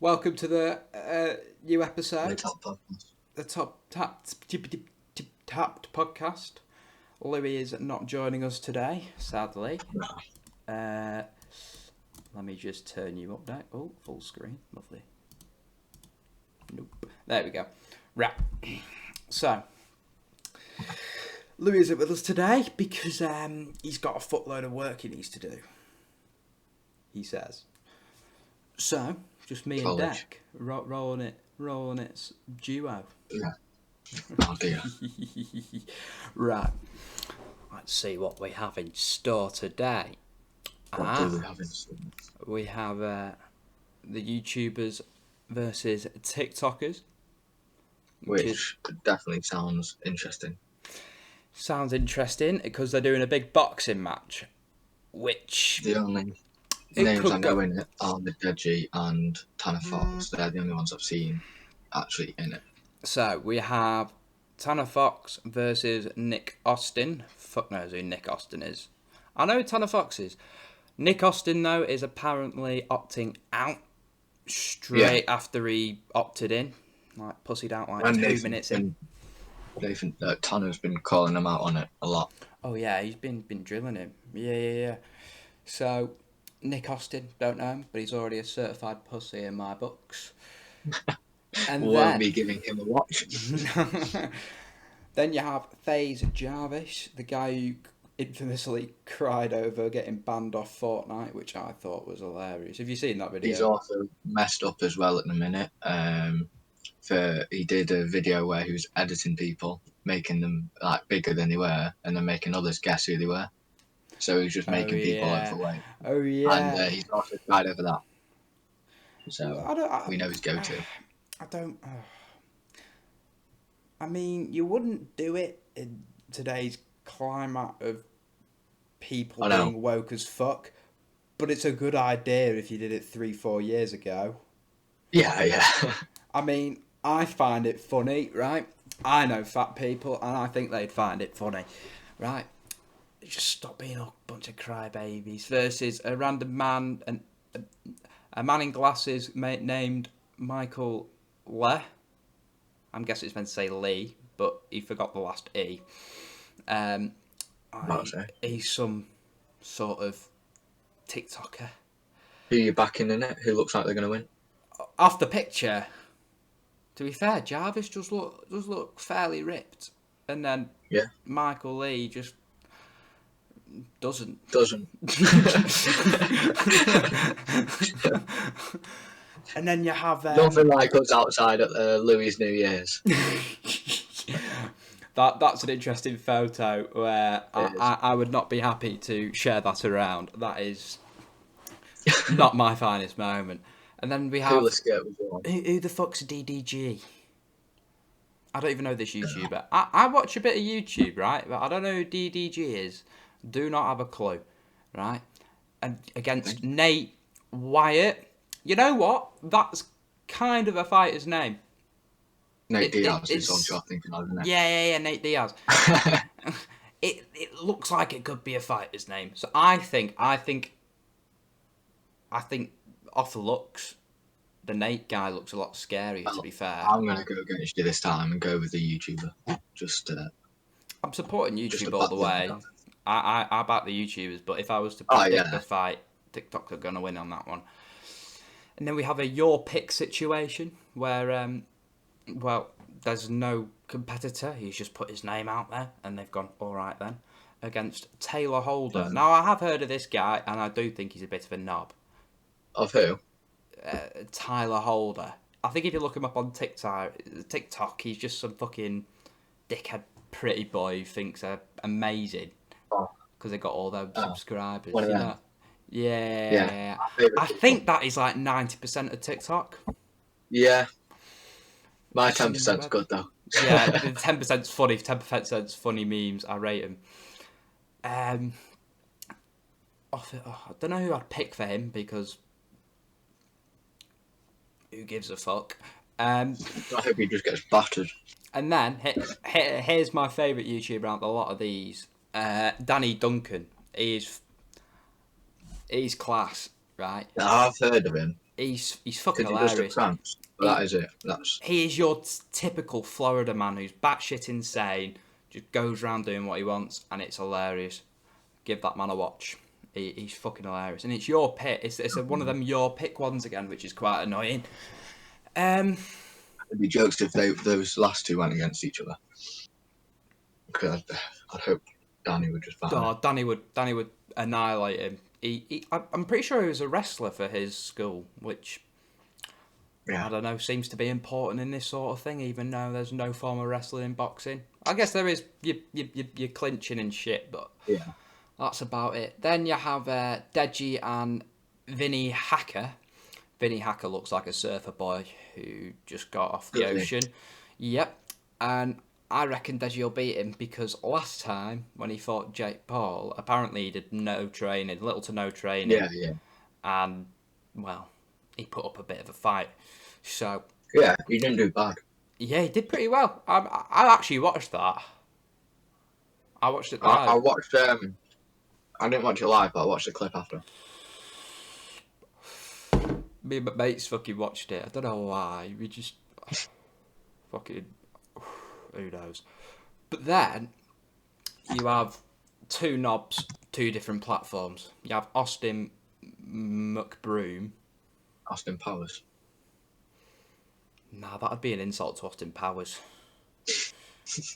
Welcome to the new The episode, top podcast. the tapped podcast. Louis is not joining us today, sadly. No. Uh, Let me just turn you up now. Oh, full screen, lovely. Nope. There we go. Right. So, Louis isn't with us today because he's got a footload of work he needs to do. He says. So, just me and College. Deck rolling it duo. Yeah. Oh dear. Right. Let's see what we have in store today. What do we have in store? We have the YouTubers versus TikTokers. Which definitely sounds interesting. Sounds interesting because they're doing a big boxing match. Which The only it names could I know go. in it are the Deji and Tanner Fox. They're the only ones I've seen actually in it. So we have Tanner Fox versus Nick Austin. Fuck knows who Nick Austin is. I know who Tanner Fox is. Nick Austin, though, is apparently opting out straight after he opted in. Like, pussied out like And 2 minutes in. Tanner's been calling them out on it a lot. Oh, yeah, he's been drilling him. Yeah. So, Nick Austin, don't know him, but he's already a certified pussy in my books. And Won't be giving him a watch. Then you have FaZe Jarvis, the guy who infamously cried over getting banned off Fortnite, which I thought was hilarious. Have you seen that video? He's also messed up as well at the minute. He did a video where he was editing people, making them like bigger than they were, and then making others guess who they were. So he was just making people overweight. Oh yeah. And he's also cried over that. So I we know his go-to. I don't. I mean, you wouldn't do it in today's climate of people I know. being woke as fuck, but it's a good idea if you did it 3-4 years ago. Yeah. I mean, I find it funny, right? I know fat people, and I think they'd find it funny, right? Just stop being a bunch of crybabies versus a random man and a man in glasses named Michael Le. I'm guessing it's meant to say Lee, but he forgot the last E. He's some sort of TikToker. Who you backing in it? Who looks like they're going to win? Off the picture, to be fair, Jarvis does look fairly ripped, and then Michael Lee just doesn't. And then you have nothing like us outside at Louis' New Year's. That's an interesting photo where I would not be happy to share that around. That is not my finest moment. And then we have who the fuck's DDG? I don't even know this YouTuber. I watch a bit of YouTube, right? But I don't know who DDG is. Do not have a clue, right? And against Nate Wyatt. You know what? That's kind of a fighter's name. Nate Diaz is on shot thinking of, isn't it? Yeah, Nate Diaz. It looks like it could be a fighter's name. So I think off the looks, the Nate guy looks a lot scarier, to be fair. I'm going to go against you this time and go with the YouTuber. I'm supporting YouTube all the way. I back the YouTubers, but if I was to predict the fight, TikTok are going to win on that one. And then we have a your pick situation where, there's no competitor. He's just put his name out there, and they've gone, all right then, against Taylor Holder. Now, I have heard of this guy, and I do think he's a bit of a knob. Of who? Tyler Holder. I think if you look him up on TikTok, he's just some fucking dickhead pretty boy who thinks they're amazing because they got all those subscribers. One of them. Yeah. I think that is like 90% of TikTok. Yeah. My 10%'s good though. Yeah, the 10%'s funny. 10%'s funny memes. I rate them. I don't know who I'd pick for him because who gives a fuck? I hope he just gets battered. And then here's my favourite YouTuber out of a lot of these. Danny Duncan. He's class, right? I've heard of him. He's fucking Because he does the hilarious. pranks. But that is it. He is your typical Florida man who's batshit insane, just goes around doing what he wants, and it's hilarious. Give that man a watch. He's fucking hilarious, and it's your pick. It's one of them your pick ones again, which is quite annoying. It'd be jokes if those last two went against each other. Because I'd hope Danny would just ban him. Danny would annihilate him. I'm pretty sure he was a wrestler for his school, which I don't know, seems to be important in this sort of thing, even though there's no form of wrestling in boxing. I guess there is you're clinching and shit, but that's about it. Then you have Deji and Vinny Hacker. Vinny Hacker looks like a surfer boy who just got off the ocean. Yep. And I reckon Deji will beat him because last time when he fought Jake Paul, apparently he did little to no training. Yeah. And, well, he put up a bit of a fight. So... Yeah, he didn't do bad. Yeah, he did pretty well. I actually watched that. I watched it live. I watched... I didn't watch it live, but I watched the clip after. Me and my mates fucking watched it. I don't know why. We just... fucking... Who knows? But then, you have two knobs, two different platforms. You have Austin McBroom. Austin Powers. Nah, that'd be an insult to Austin Powers.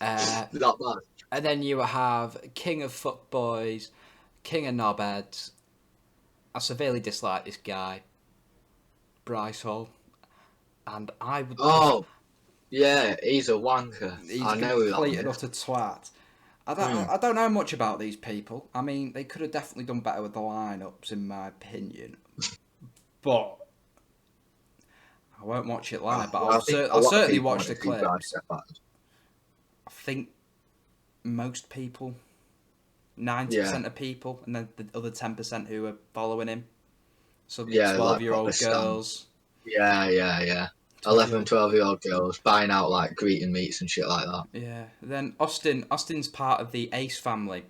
Not bad. And then you have King of Fuckboys, King of Knobheads. I severely dislike this guy, Bryce Hall. And I would... Oh! Yeah, he's a wanker. I know who that is. He's a complete and utter twat. I don't know much about these people. I mean, they could have definitely done better with the lineups, in my opinion. But I won't watch it live. But I'll certainly watch the clips. I think most people, 90% of people, and then the other 10% who are following him. So 12-year-old girls. Yeah. 11 and 12-year-old girls buying out like greeting meats and shit like that. Yeah. Then Austin's part of the Ace family.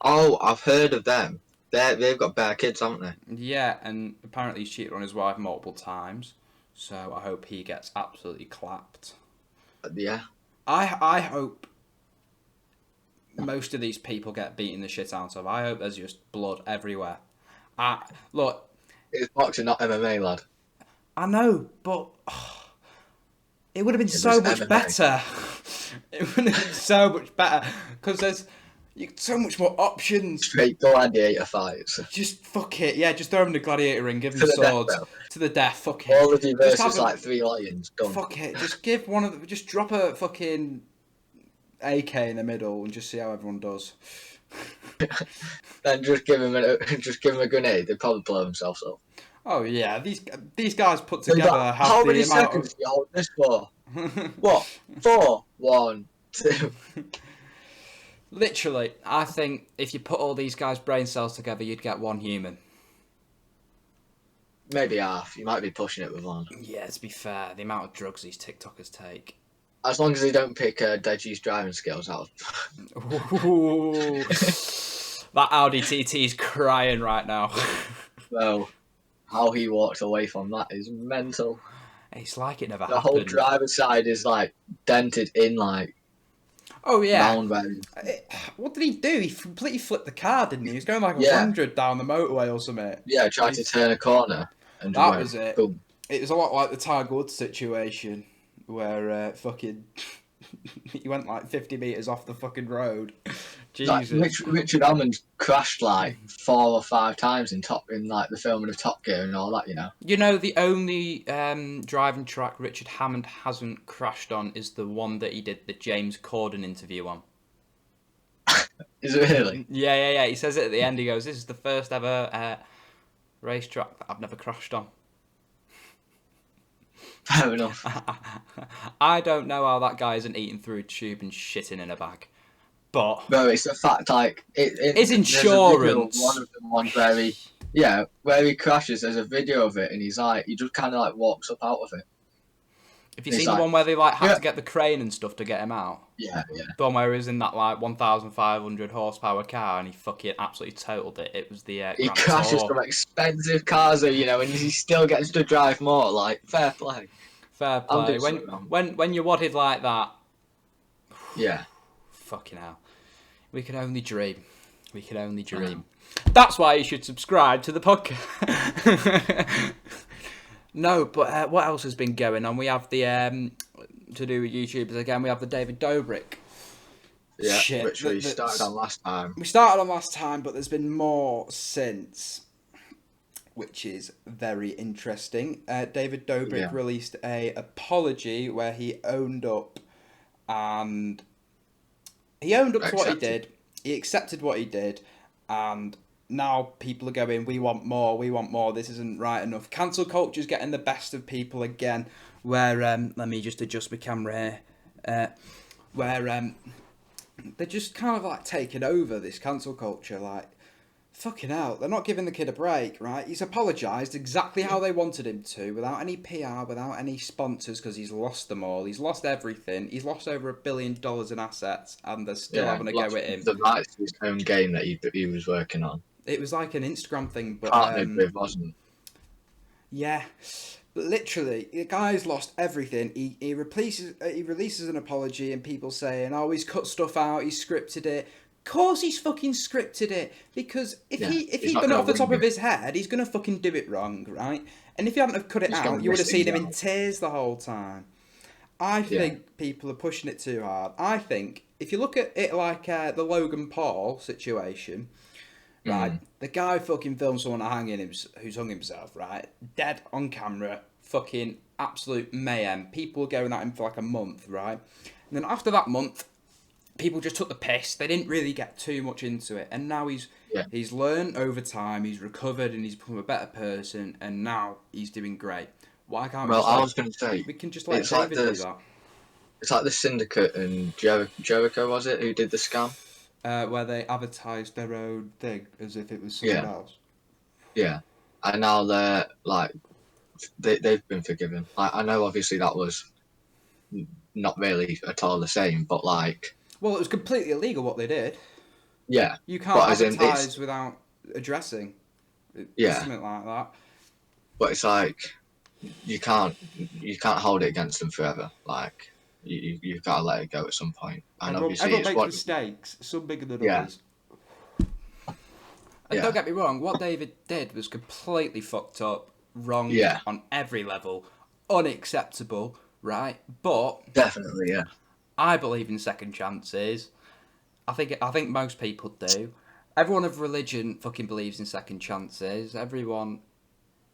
Oh, I've heard of them. They've got bare kids, haven't they? Yeah, and apparently he's cheated on his wife multiple times. So I hope he gets absolutely clapped. Yeah. I hope most of these people get beaten the shit out of. I hope there's just blood everywhere. Look. It's boxing, not MMA, lad. I know, but it would have been so much better. It would have been so much better because there's so much more options. Straight gladiator fights. Just fuck it, yeah. Just throw them in the gladiator ring, give them swords to the death. Fuck it. All of you versus like 3 lions. Done. Fuck it. Just give one of them. Just drop a fucking AK in the middle and just see how everyone does. Then just give him a grenade. They'd probably blow themselves up. Oh yeah, these guys put together how many seconds do you hold this for? What? 4, 1, 2. Literally, I think if you put all these guys' brain cells together, you'd get one human. Maybe half. You might be pushing it with one. Yeah, to be fair, the amount of drugs these TikTokers take. As long as they don't pick Deji's driving skills out. Ooh, that Audi TT is crying right now. Well, how he walks away from that is mental. It's like it never the happened. The whole driver's side is like dented in like. Oh yeah. What did he do? He completely flipped the car, didn't he? He was going like 100 down the motorway or something. Yeah, tried to turn a corner. And that was it. Boom. It was a lot like the Tiger Woods situation where fucking he went like 50 metres off the fucking road. Jesus. Like, Richard Hammond crashed like 4 or 5 times in like the filming of Top Gear and all that, you know. You know, the only driving track Richard Hammond hasn't crashed on is the one that he did the James Corden interview on. Is it really? Yeah. He says it at the end. He goes, "This is the first ever racetrack that I've never crashed on." Fair enough. I don't know how that guy isn't eating through a tube and shitting in a bag. But no, it's the fact, like his insurance. One of them, where he crashes. There's a video of it, and he's like, he just kind of like walks up out of it. Have you seen the one where they like had to get the crane and stuff to get him out? Yeah. The one where he was in that like 1,500 horsepower car and he fucking absolutely totaled it. It was the he crashes some expensive cars, and he still gets to drive more. Like, fair play. Fair play. When you're wadded like that. Yeah. Fucking hell. We can only dream. We can only dream. That's why you should subscribe to the podcast. No, but what else has been going on? We have the to do with YouTubers again. We have the David Dobrik. Yeah, shit, which we started on last time. We started on last time, but there's been more since, which is very interesting. David Dobrik released a apology where he owned up, and he owned up to what he did. He accepted what he did, and now people are going, we want more, this isn't right enough. Cancel culture's getting the best of people again, where, let me just adjust my camera here, where they're just kind of like taking over this cancel culture, like, fucking hell, they're not giving the kid a break, right? He's apologised exactly how they wanted him to, without any PR, without any sponsors, because he's lost them all. He's lost everything. He's lost over $1 billion in assets, and they're still having a go at him. The rights to his own game that he was working on. It was like an Instagram thing, but partnered with, wasn't it? Yeah, but literally, the guy's lost everything. He releases an apology, and people saying, "Oh, he's cut stuff out. He's scripted it." Of course, he's fucking scripted it, because if he'd done it off the top of his head, he's gonna fucking do it wrong, right? And if he hadn't have cut it out, you would have seen him in tears the whole time. I think people are pushing it too hard. I think if you look at it like the Logan Paul situation. Right, the guy fucking filmed someone who's hung himself, right? Dead on camera, fucking absolute mayhem. People were going at him for like a month, right? And then after that month, people just took the piss. They didn't really get too much into it. And now he's learned over time, he's recovered, and he's become a better person, and now he's doing great. Why can't we I was going to say, we can just let David do that? It's like the Syndicate and Jericho, was it, who did the scam? Where they advertised their own thing as if it was someone else. Yeah, and now they're like, they've been forgiven. I know, obviously, that was not really at all the same, but like. Well, it was completely illegal what they did. Yeah, you can't advertise without addressing. Something like that. But it's like you can't hold it against them forever. Like. You've got to let it go at some point. And obviously, everyone makes mistakes, some bigger than others. And don't get me wrong, what David did was completely fucked up, wrong on every level, unacceptable, right? But definitely, I believe in second chances. I think most people do. Everyone of religion fucking believes in second chances. Everyone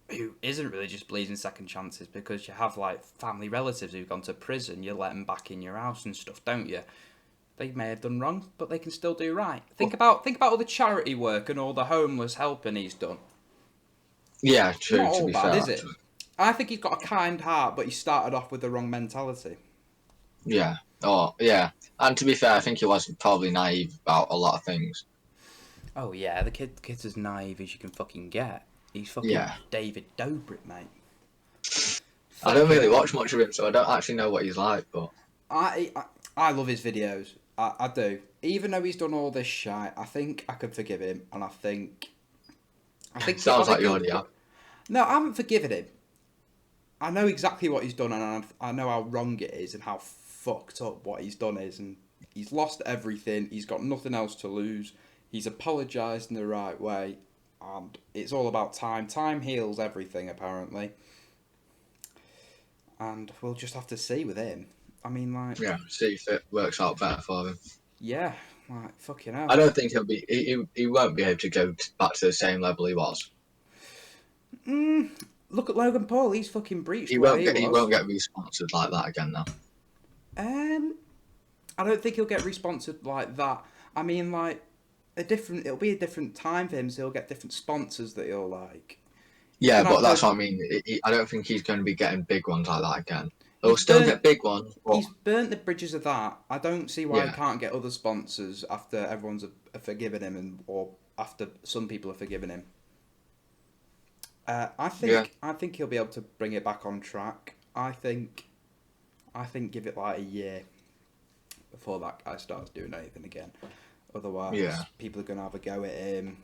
who isn't religious believes in second chances, because you have like family relatives who've gone to prison. You let them back in your house and stuff, don't you? They may have done wrong, but they can still do right. Think about all the charity work and all the homeless helping he's done. Yeah, true. Not all bad, is it? I think he's got a kind heart, but he started off with the wrong mentality. Yeah. Oh, yeah. And to be fair, I think he was probably naive about a lot of things. Oh yeah, the kid's as naive as you can fucking get. He's fucking David Dobrik, mate. I don't really watch much of him, so I don't actually know what he's like, but... I love his videos. I do. Even though he's done all this shit, I think I could forgive him, and I think Sounds like you already have. No, I haven't forgiven him. I know exactly what he's done, and I know how wrong it is, and how fucked up what he's done is, and he's lost everything. He's got nothing else to lose. He's apologised in the right way. And it's all about time. Time heals everything, apparently. And we'll just have to see with him. I mean, like... Yeah, see if it works out better for him. Yeah, like, fucking hell. I don't think he'll be... He won't be able to go back to the same level he was. Look at Logan Paul. He's fucking breached He won't get re-sponsored like that again, now. I don't think he'll get re-sponsored like that. I mean, like... It'll be a different time for him, so he'll get different sponsors that he'll like. Yeah, but that's what I mean. I don't think he's going to be getting big ones like that again. He'll still get big ones. But... He's burnt the bridges of that. I don't see why he can't get other sponsors after everyone's forgiven him, or after some people have forgiven him. I think he'll be able to bring it back on track. I think I think give it like a year before that guy starts doing anything again. Otherwise, people are going to have a go at him.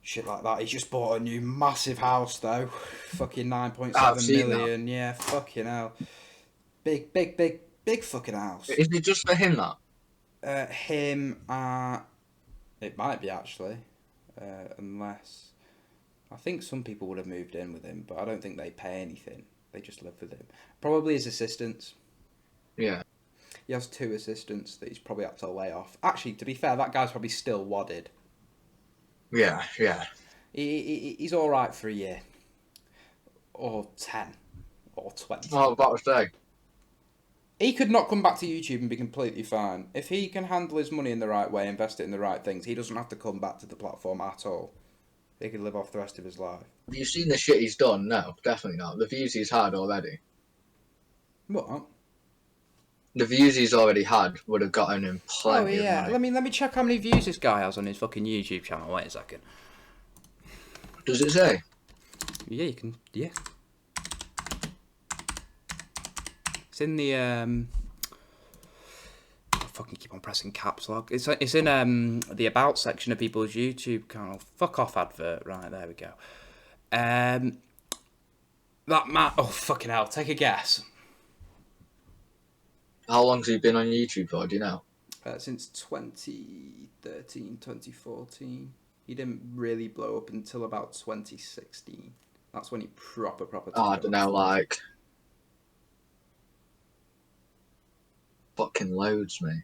Shit like that. He's just bought a new massive house though. Fucking 9.7 million. That. Yeah, fucking hell. Big fucking house. Is it just for him that? It might be actually. Unless I think some people would have moved in with him, but I don't think they pay anything. They just live with him. Probably his assistants. Yeah. He has 2 assistants that he's probably had to lay off. Actually, to be fair, that guy's probably still wadded. Yeah. He's all right for a year. Or 10. Or 20. Oh, I was about to say. He could not come back to YouTube and be completely fine. If he can handle his money in the right way, invest it in the right things, he doesn't have to come back to the platform at all. He could live off the rest of his life. Have you seen the shit he's done? No, definitely not. The views he's had already. What? The views he's already had would have gotten him plenty of money. Let me check how many views this guy has on his fucking YouTube channel. Wait a second. Does it say? Yeah, you can. Yeah. It's in the I fucking keep on pressing caps lock. It's in the about section of people's YouTube channel. Fuck off advert. Right, there we go. That man. Oh fucking hell! Take a guess. How long's he been on YouTube for? Do you know? Since 2013, 2014. He didn't really blow up until about 2016. That's when he proper. I don't know, like fucking loads, mate.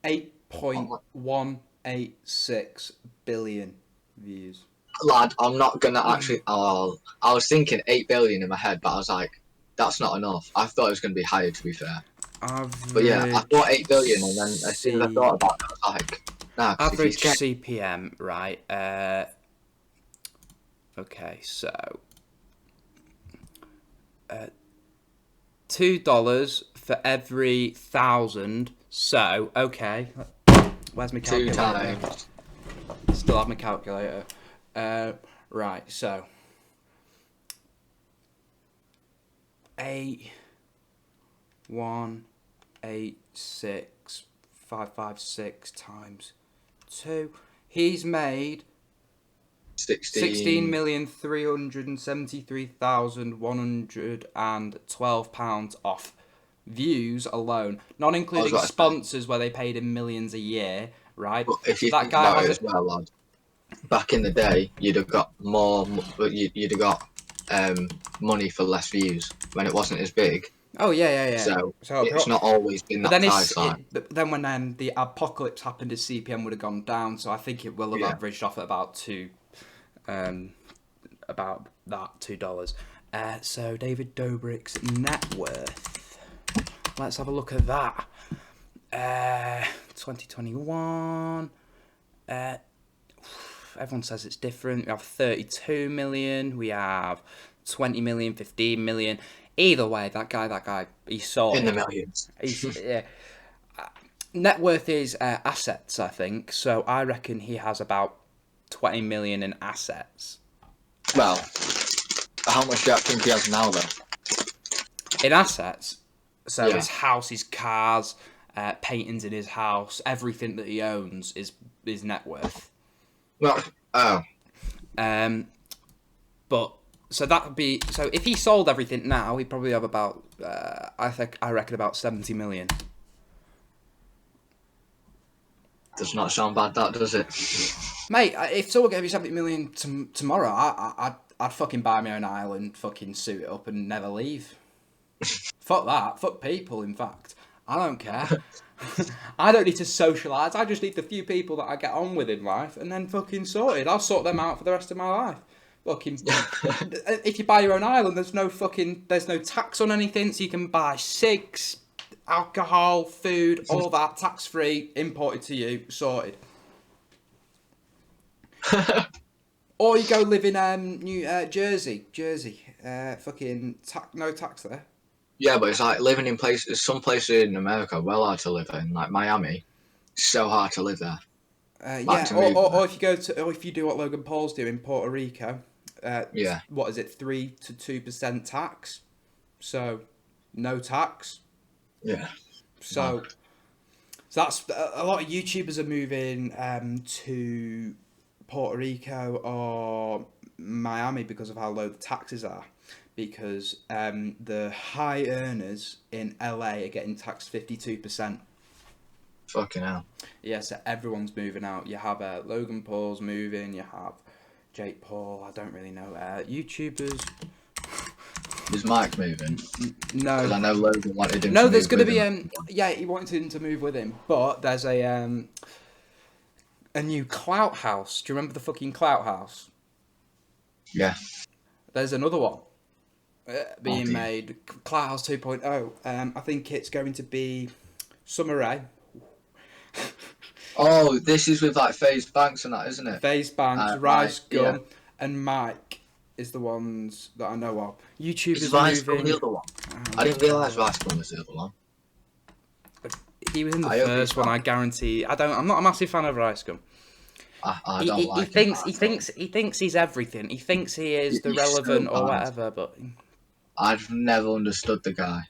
8.186 billion views. Lad, I'm not gonna actually. Oh, I was thinking 8 billion in my head, but I was like, that's not enough. I thought it was gonna be higher, to be fair. But yeah, I thought 8 billion, and then as soon as I thought about it, I was like, nah. Average CPM, right? Okay, so $2 for every 1,000. So okay, where's my calculator? 2 times. Still have my calculator. Right, so 8,186,556 times 2. He's made 16,373,112 pounds off views alone, not including sponsors where they paid him millions a year, right? But if you think about it as well, lad, back in the day, you'd have got more. You'd have got money for less views when it wasn't as big. Oh yeah. So it's not always been that high side. But then when the apocalypse happened, his CPM would have gone down. So I think it will have averaged off at about about that $2. So David Dobrik's net worth. Let's have a look at that. 2021. Everyone says it's different. We have 32 million. We have 20 million, 15 million. Either way, that guy, he's sold. In the millions. Net worth is assets, I think. So I reckon he has about 20 million in assets. Well, how much do you think he has now, though? In assets? So his house, his cars, paintings in his house, everything that he owns is net worth. Well, but so that would be if he sold everything now, he'd probably have about I reckon about 70 million. Does not sound bad, that does it? Mate, if someone gave you 70 million tomorrow, I'd fucking buy my own island, fucking suit it up, and never leave. Fuck that. Fuck people. In fact, I don't care. I don't need to socialise. I just need the few people that I get on with in life, and then fucking sorted. I'll sort them out for the rest of my life. Fucking, if you buy your own island, there's no tax on anything, so you can buy cigs, alcohol, food, all that tax free, imported to you, sorted. Or you go live in Jersey, fucking no tax there. Yeah, but it's like living in places. Some places in America are well hard to live in, like Miami. It's so hard to live there. Or if you do what Logan Paul's doing in Puerto Rico. What is it, 3 to 2% tax? So no tax. Yeah. So that's a lot of YouTubers are moving to Puerto Rico or Miami because of how low the taxes are. Because the high earners in LA are getting taxed 52%. Fucking hell. Yeah, so everyone's moving out. You have Logan Paul's moving. You have Jake Paul. I don't really know. YouTubers. Is Mike moving? No. Because I know Logan wanted him No, to there's move going to with be him. yeah, he wanted him to move with him, but there's a new Clout House. Do you remember the fucking Clout House? Yeah. There's another one being dear. made. Clout House 2.0. I think it's going to be Summer Rae. Oh, this is with like FaZe Banks and that, isn't it? FaZe Banks, Rice Gum, yeah. and Mike is the ones that I know of. YouTubers Is Rice moving. Gum the other one? I didn't realise Rice Gum was the other one. He was in the first one. I guarantee. I'm not a massive fan of Rice Gum. I don't like him. He thinks he's everything. He thinks he is the relevant or whatever. But I've never understood the guy.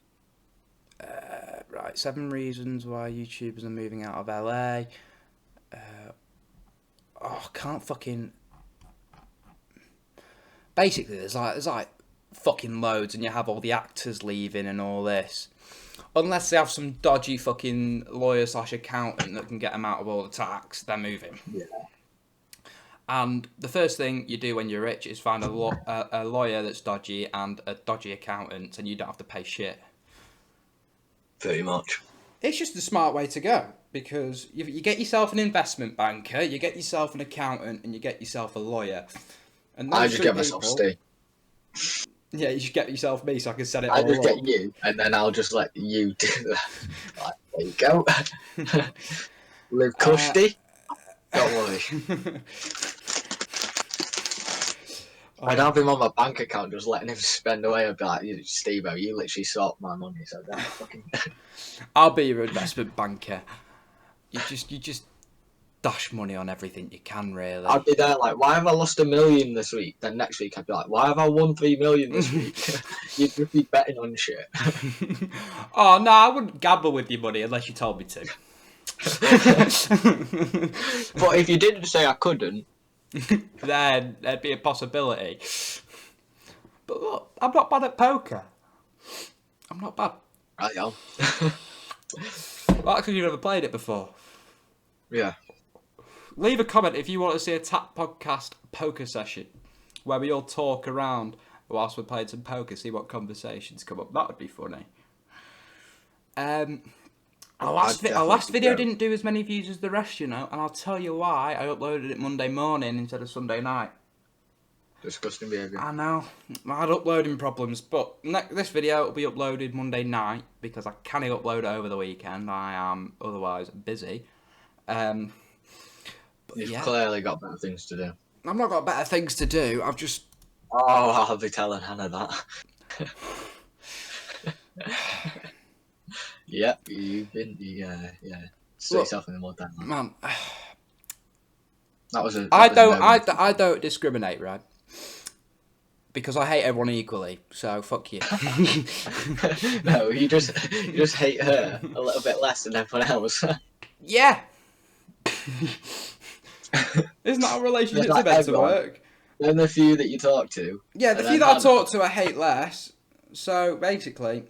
Right, 7 reasons why YouTubers are moving out of LA. Can't fucking. Basically, there's like fucking loads, and you have all the actors leaving and all this. Unless they have some dodgy fucking lawyer / accountant that can get them out of all the tax, they're moving. Yeah. And the first thing you do when you're rich is find a lawyer that's dodgy and a dodgy accountant, and you don't have to pay shit. Pretty much. It's just the smart way to go, because you get yourself an investment banker, you get yourself an accountant, and you get yourself a lawyer. And I just get myself Steve. Yeah, you should get yourself me so I can set it all I up. just get you, and then I'll just let you do that. Like, there you go. Live cushy. Don't worry. I'd have him on my bank account, just letting him spend away. I'd be like, Steve-o, you literally sort my money, so don't fucking... I'll be your investment banker. You just dash money on everything you can, really. I'd be there like, why have I lost $1 million this week? Then next week I'd be like, why have I won $3 million this week? You'd just be betting on shit. Oh no, I wouldn't gamble with your money unless you told me to. But if you didn't say I couldn't, then there'd be a possibility. But look, I'm not bad at poker. I'm not bad. I am. Well, actually, you've never played it before. Yeah. Leave a comment if you want to see a Tap Podcast poker session where we all talk around whilst we're playing some poker, see what conversations come up. That would be funny. Our last video didn't do as many views as the rest, you know, and I'll tell you why. I uploaded it Monday morning instead of Sunday night. Disgusting behaviour. I know. I had uploading problems, but this video will be uploaded Monday night because I can't upload it over the weekend. I am otherwise busy. You've clearly got better things to do. I've not got better things to do. I've just... Oh, I'll be telling Hannah that. Yep, you've been... Yeah. Stick yourself in the mud, man. That was a... I don't discriminate, right? Because I hate everyone equally, so fuck you. No, you just hate her a little bit less than everyone else. Yeah. Isn't that how relationships are meant to work? Then the few that you talk to. Yeah, the few that I talk to I hate less. So basically,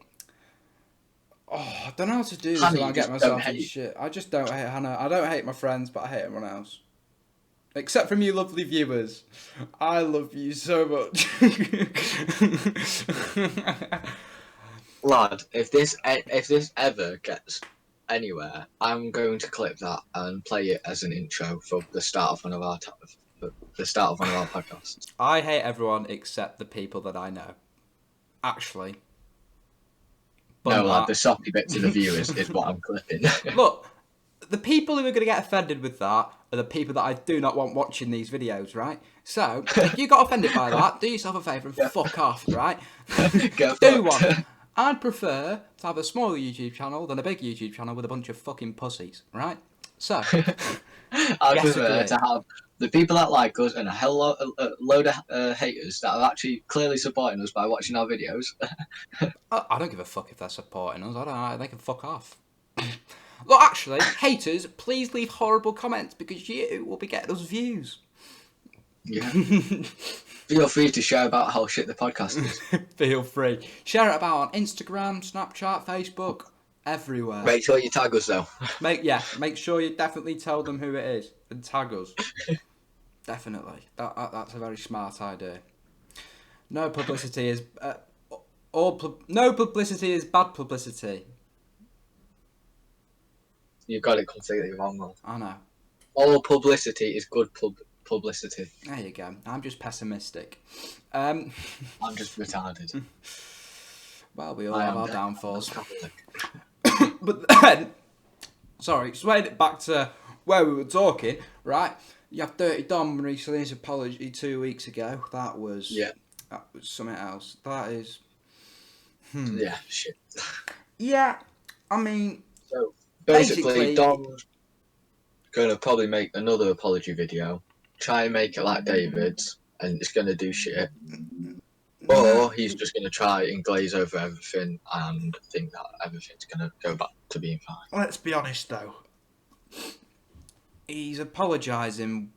I don't know how to do this when I get myself in shit. I just don't hate Hannah. I don't hate my friends, but I hate everyone else. Except from you lovely viewers. I love you so much. Lad, if this ever gets anywhere, I'm going to clip that and play it as an intro for the start of one of our podcasts. I hate everyone except the people that I know. Actually. No, lad, the soppy bit to the viewers is what I'm clipping. Look, the people who are going to get offended with that are the people that I do not want watching these videos, right? So, if you got offended by that, do yourself a favour and fuck off, right? Do one. I'd prefer to have a smaller YouTube channel than a big YouTube channel with a bunch of fucking pussies, right? So, I prefer to have the people that like us and a load of haters that are actually clearly supporting us by watching our videos. I don't give a fuck if they're supporting us. I don't know. They can fuck off. Look, actually, haters, please leave horrible comments because you will be getting us views. Yeah. Feel free to share about how shit the podcast is. Feel free. Share it about on Instagram, Snapchat, Facebook, everywhere. Make sure you tag us though. Make sure you definitely tell them who it is and tag us. Definitely. That's a very smart idea. No publicity is no publicity is bad publicity. You got it completely wrong, man. I know. All publicity is good publicity. There you go. I'm just pessimistic. I'm just retarded. Well, we all have our downfalls. But then, sorry, swaying it back to where we were talking, right? You have Dirty Dom releasing his apology 2 weeks ago. That was something else. That is... Yeah, shit. Yeah, I mean... So, basically Dom's going to probably make another apology video, try and make it like David's, and it's going to do shit. Or he's just going to try and glaze over everything and think that everything's going to go back to being fine. Let's be honest, though. He's apologising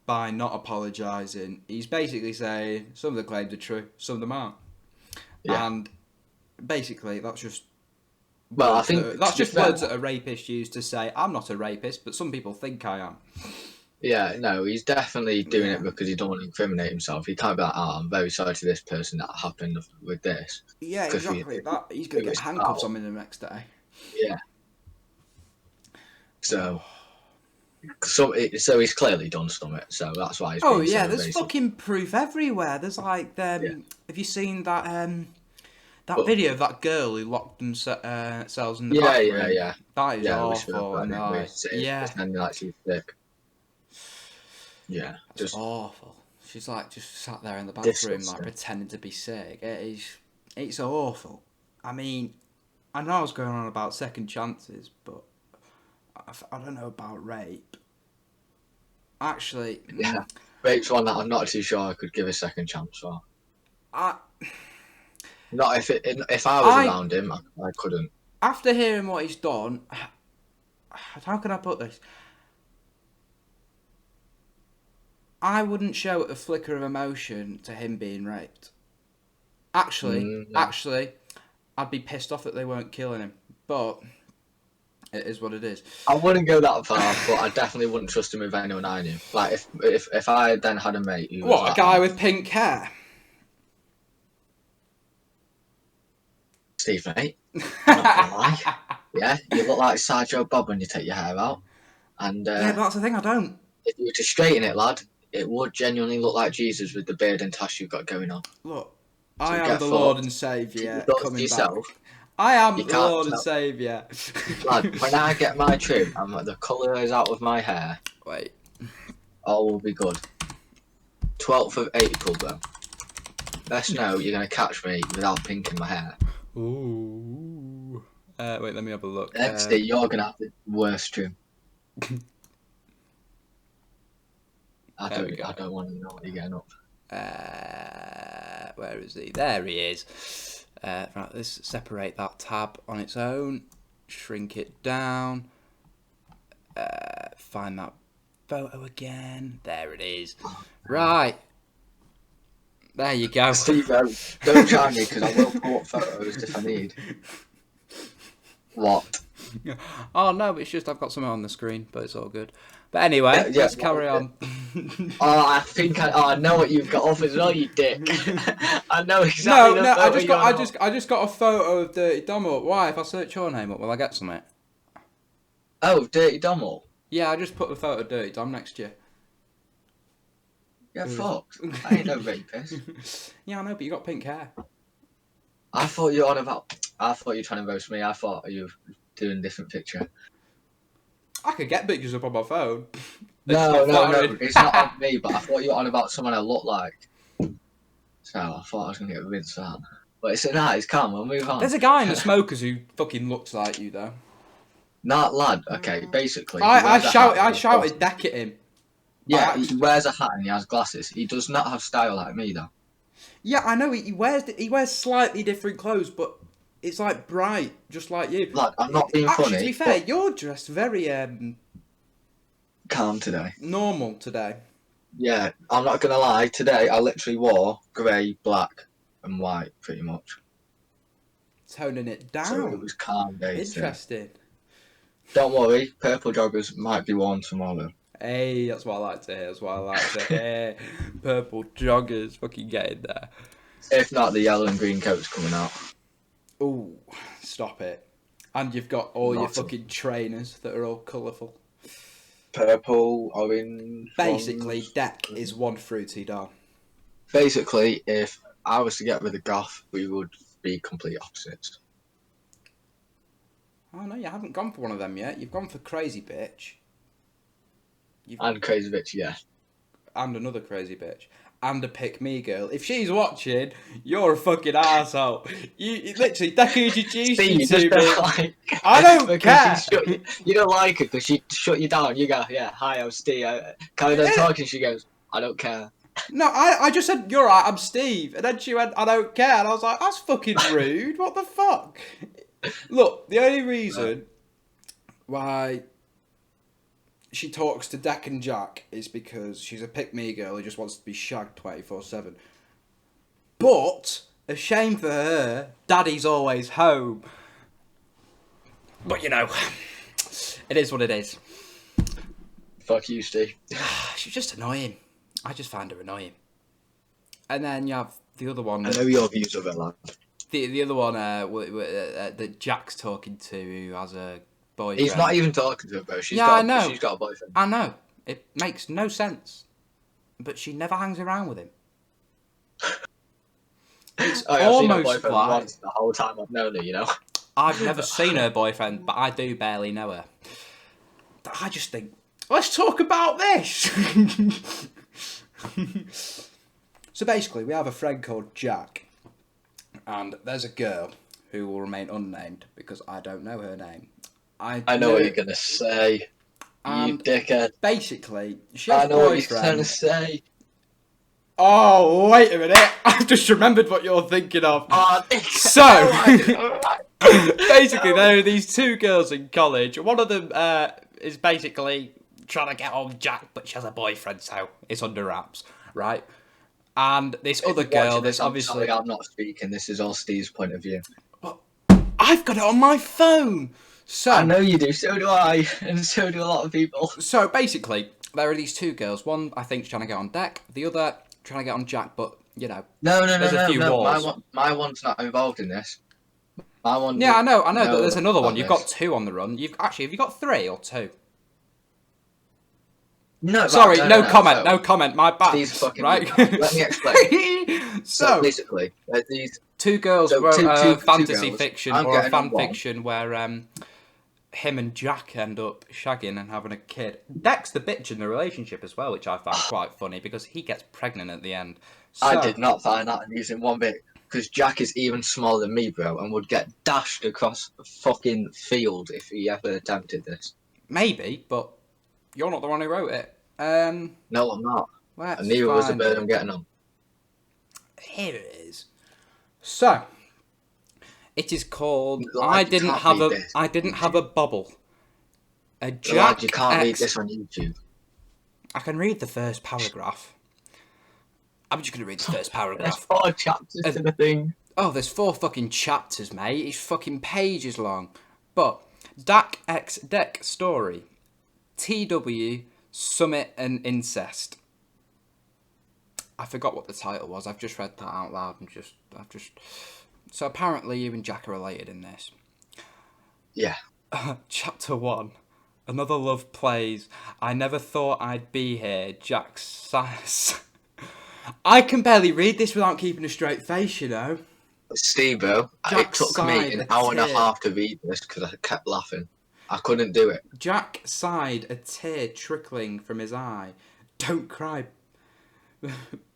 by not apologising. He's basically saying some of the claims are true, some of them aren't. Yeah. And basically, that's just... Well, I think... That's just words that a rapist used to say, I'm not a rapist, but some people think I am. Yeah, no, he's definitely doing it because he don't want to incriminate himself. He can't be like, oh, I'm very sorry to this person that happened with this. Yeah, exactly. He's going to get handcuffs on me the next day. Yeah. So he's clearly done something, so that's why he's there's fucking proof everywhere. There's like, have you seen that video of that girl who locked themselves in the bathroom? Yeah. That is awful. And pretending like she's sick. Yeah, just awful. She's like just sat there in the bathroom, like pretending to be sick. It's awful. I mean, I know I was going on about second chances, but I don't know about rape. Actually, rape's one that I'm not too sure I could give a second chance for. Not if I was around him, I couldn't. After hearing what he's done, how can I put this? I wouldn't show a flicker of emotion to him being raped. Actually, I'd be pissed off that they weren't killing him. But it is what it is. I wouldn't go that far, but I definitely wouldn't trust him with anyone I knew. Like if I then had a mate who was a guy with pink hair? Steve, mate. Not gonna lie. Yeah, you look like Sideshow Bob when you take your hair out. And but that's the thing, I don't. If you were to straighten it, lad, it would genuinely look like Jesus with the beard and tash you've got going on. Look, I am the Lord and Saviour coming back. I am the Lord and Saviour. Lad, when I get my trim and the colour is out of my hair, all will be good. 12th of April, though. Best know you're going to catch me without pink in my hair. Ooh. Wait, let me have a look. Next day, you're going to have the worst trim. I don't want to know what you're getting up. Where is he? There he is. Right, let's separate that tab on its own. Shrink it down. Find that photo again. There it is. Right. There you go. Steve, don't try me because I will pull up photos if I need. What? Oh no, it's just I've got something on the screen, but it's all good. But anyway, let's carry on. I know what you've got off as well, you dick. I know exactly. No, I just got a photo of Dirty Dom up. Why? If I search your name up, will I get something? Oh, Dirty Dom up? Yeah, I just put the photo of Dirty Dom next to you. Yeah, fucked. I ain't no rapist. Yeah, I know, but you got pink hair. I thought you were trying to roast me. I thought you were doing a different picture. I could get pictures up on my phone. No, it's not on me, but I thought you were on about someone I look like. So I thought I was going to get rid of that. But it's calm, we'll move on. There's a guy in the Smokers who fucking looks like you, though. That lad, okay, basically, I shouted deck at him. Yeah, he wears a hat and he has glasses. He does not have style like me, though. Yeah, I know he wears slightly different clothes, but it's like bright, just like you. Lad, I'm not being Actually, funny. to be fair, you're dressed very calm today. Normal today. Yeah, I'm not gonna lie. Today I literally wore grey, black, and white, pretty much. Toning it down. So it was calm day. Interesting. Don't worry, purple joggers might be worn tomorrow. Hey, that's what I like to hear. That's what I like to hear. Purple joggers, fucking get in there. If not, the yellow and green coat's coming out. Ooh, stop it. And you've got all your fucking trainers that are all colourful. Purple, orange. Basically, ones. Deck is one fruity Don. Basically, if I was to get rid of Goth, we would be complete opposites. Oh no, you haven't gone for one of them yet. You've gone for Crazy Bitch. And Crazy Bitch, yeah. And another Crazy Bitch. And a Pick Me Girl. If she's watching, you're a fucking arsehole. You literally, Deck introduced you to me. Like, I don't care. You don't like her because she shut you down. You go, yeah, hi, I'm Steve. Carry on talking. She goes, I don't care. No, I just said, you're right, I'm Steve. And then she went, I don't care. And I was like, that's fucking rude. What the fuck? Look, the only reason why she talks to Deck and Jack is because she's a pick-me girl who just wants to be shagged 24/7. But, a shame for her, Daddy's always home. But, you know, it is what it is. Fuck you, Steve. She's just annoying. I just find her annoying. And then you have the other one. I know your views of it, lad. The other one that Jack's talking to, who has a boyfriend. He's not even talking to her, bro. I know. She's got a boyfriend. I know. It makes no sense. But she never hangs around with him. It's I've seen her almost boyfriend like... once the whole time I've known her, you know? I've never seen her boyfriend, but I do barely know her. But I just think, let's talk about this! So basically, we have a friend called Jack. And there's a girl who will remain unnamed because I don't know her name. I know what you're going to say. You dickhead. Basically, she has I know what you're going to say. Oh, wait a minute. I've just remembered what you're thinking of. Oh, so, basically, there are these two girls in college. One of them is basically trying to get on Jack, but she has a boyfriend, so it's under wraps, right? And this other girl, this obviously... I'm not speaking. This is all Steve's point of view. Well, I've got it on my phone. So I know you do. So do I, and so do a lot of people. So basically, there are these two girls. One, I think, is trying to get on Deck. The other, trying to get on Jack. But you know, there's a few walls. My one's not involved in this. My one. Yeah, I know. But there's another one. You've got two on the run. Have you got three or two? No. Sorry, no comment. No comment. My bad. These fucking. Right. Let me explain. So basically, there's these two girls wrote a fantasy fiction or a fan fiction where him and Jack end up shagging and having a kid. Deck's the bitch in the relationship as well, which I found quite funny because he gets pregnant at the end. So, I did not find that amusing one bit because Jack is even smaller than me, bro, and would get dashed across the fucking field if he ever attempted this. Maybe, but you're not the one who wrote it. No, I'm not. And neither was the bird I'm getting on. Here it is. So, it is called I didn't have a bubble. A Jack Lad, you can't read this on YouTube. I can read the first paragraph. I'm just going to read the first paragraph. There's 4 chapters to the thing. Oh, there's 4 fucking chapters, mate. It's fucking pages long. But, Dak X Deck story. TW, Summit and Incest. I forgot what the title was. I've just read that out loud and So apparently you and Jack are related in this. Yeah. Chapter 1. Another love plays. I never thought I'd be here. Jack sighs. I can barely read this without keeping a straight face, you know. Steve, bro, it took me an hour and a half to read this because I kept laughing. I couldn't do it. Jack sighed, a tear trickling from his eye. Don't cry.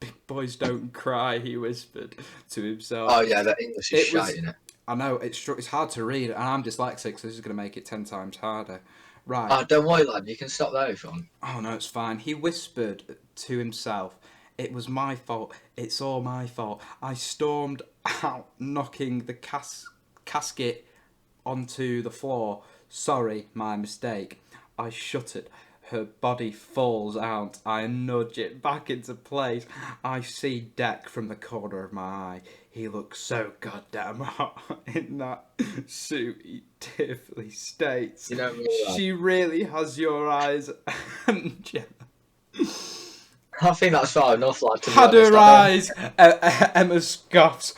Big boys don't cry, he whispered to himself. Oh, yeah, the English is shite, innit? I know, it's hard to read, and I'm dyslexic, so this is going to make it 10 times harder. Right. Oh, don't worry, lad. You can stop there if you want. Oh, no, it's fine. He whispered to himself, "It was my fault. It's all my fault. I stormed out, knocking the casket onto the floor. Sorry, my mistake." I shuddered. Her body falls out. I nudge it back into place. I see Deck from the corner of my eye. He looks so goddamn hot in that suit, he tearfully states. You know me, she really has your eyes, Angela. I think that's far enough, lad. To be Had honest, her eyes. Emma scoffs.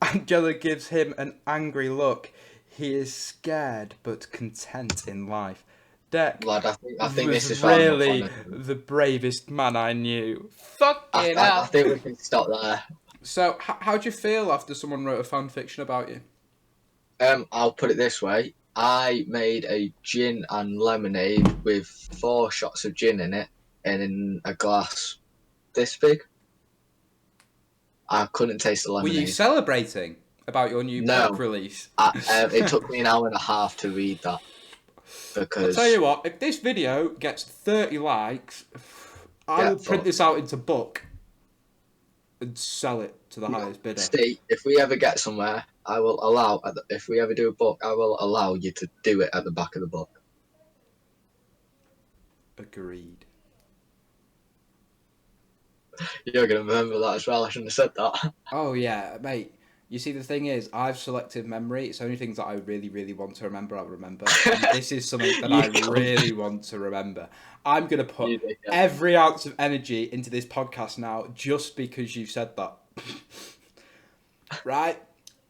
Angela gives him an angry look. He is scared but content in life. Deck lad, I think was this is far really enough, the bravest man I knew. Fucking hell. I think we can stop there. So, how do you feel after someone wrote a fan fiction about you? I'll put it this way. I made a gin and lemonade with 4 shots of gin in it and in a glass this big. I couldn't taste the lemonade. Were you celebrating about your new book release? It took me an hour and a half to read that. Because I'll tell you what, if this video gets 30 likes, I will print this out into book and sell it to the highest bidder. See, if we ever get somewhere, I will allow. If we ever do a book, I will allow you to do it at the back of the book. Agreed. You're gonna remember that as well. I shouldn't have said that. Oh yeah, mate. You see, the thing is, I've selective memory. It's only things that I really, really want to remember, I'll remember. And this is something that I really want to remember. I'm going to put every ounce of energy into this podcast now just because you said that. Right?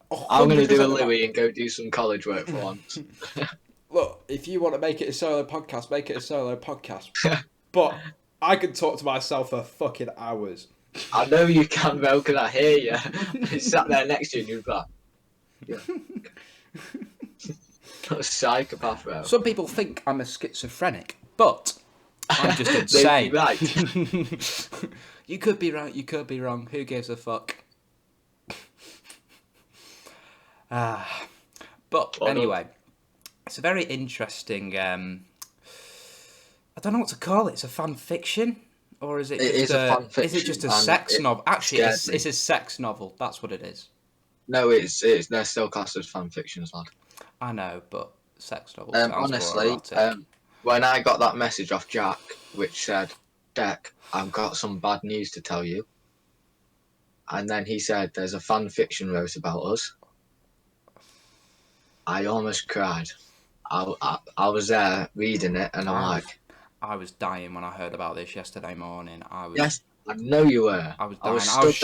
I'm going to do a Louis and go do some college work for once. Look, if you want to make it a solo podcast, make it a solo podcast. But I can talk to myself for fucking hours. I know you can, Mel, because I hear you. He sat there next to you and you're like, yeah. Not a psychopath, bro. Some people think I'm a schizophrenic, but I'm just insane. Right. You could be right, you could be wrong. Who gives a fuck? But anyway, it's a very interesting. I don't know what to call it. It's a fan fiction. Or is it just a sex novel? Actually, it's a sex novel. That's what it is. No, they're still classed as fan fictions, lad. I know, but sex novel. Honestly, when I got that message off Jack, which said, "Deck, I've got some bad news to tell you," and then he said, "There's a fan fiction wrote about us," I almost cried. I was there reading it, and I'm like. I was dying when I heard about this yesterday morning. Yes, I know you were. I was dying. I was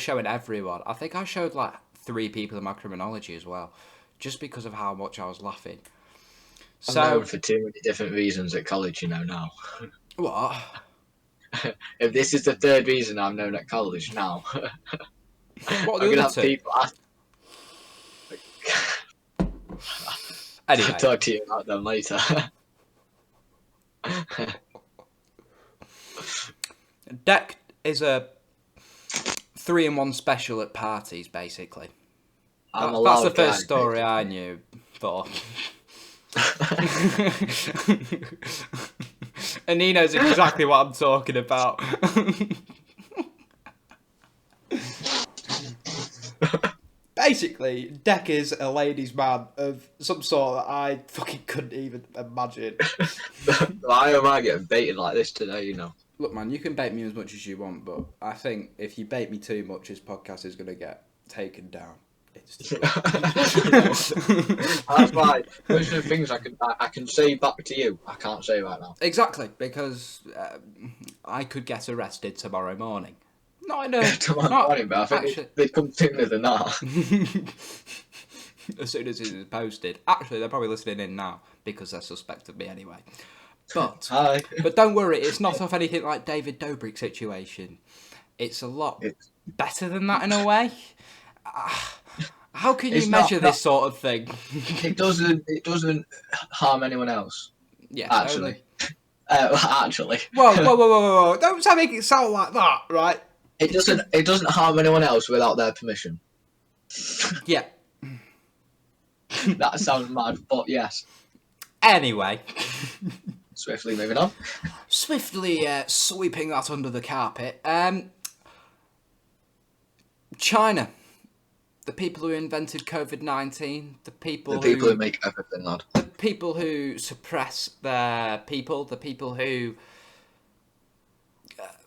showing everyone. I think I showed like 3 people in my criminology as well, just because of how much I was laughing. I'm known for too many different reasons at college, you know now. What? If this is the 3rd reason I'm known at college now, what are the other 2? People ask... Anyway, I'll talk to you about them later. Deck is a 3-in-1 special at parties, basically. That's the first story I knew. For. And he knows exactly what I'm talking about. Basically, Deck is a ladies' man of some sort that I fucking couldn't even imagine. Why am I getting baited like this today, you know? Look, man, you can bait me as much as you want, but I think if you bait me too much, this podcast is going to get taken down. That's why those are the things I can say back to you. I can't say right now. Exactly, because I could get arrested tomorrow morning. Not in a... tomorrow morning, but I think they come sooner than that. As soon as it is posted. Actually, they're probably listening in now because they're suspect of me anyway. But Hi. But don't worry, it's not off anything like David Dobrik situation. It's a lot better than that in a way. How can you measure this sort of thing? It doesn't harm anyone else. Yeah, actually. Actually. Whoa! Don't make it sound like that, right? It doesn't harm anyone else without their permission. Yeah. That sounds mad, but yes. Anyway. Swiftly moving on. Swiftly sweeping that under the carpet. China. The people who invented COVID-19. The people who make everything, lad. The people who suppress their people. The people who...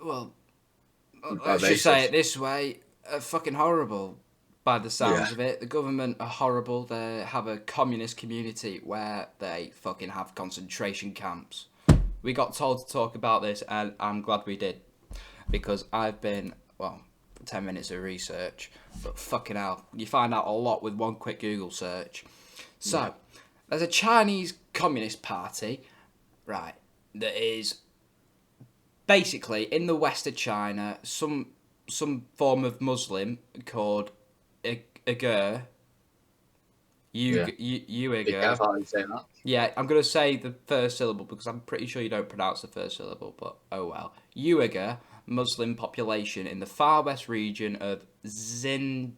let's just say it this way. Are fucking horrible. By the sounds of it. The government are horrible. They have a communist community where they fucking have concentration camps. We got told to talk about this, and I'm glad we did. Because I've been, 10 minutes of research, but fucking hell, you find out a lot with one quick Google search. So, there's a Chinese Communist Party, right, that is basically in the west of China, some form of Muslim called Uyghur. Uyghur. Be careful how you say that. Yeah, I'm going to say the first syllable because I'm pretty sure you don't pronounce the first syllable, but oh well. Uyghur Muslim population in the far west region of Xinjiang.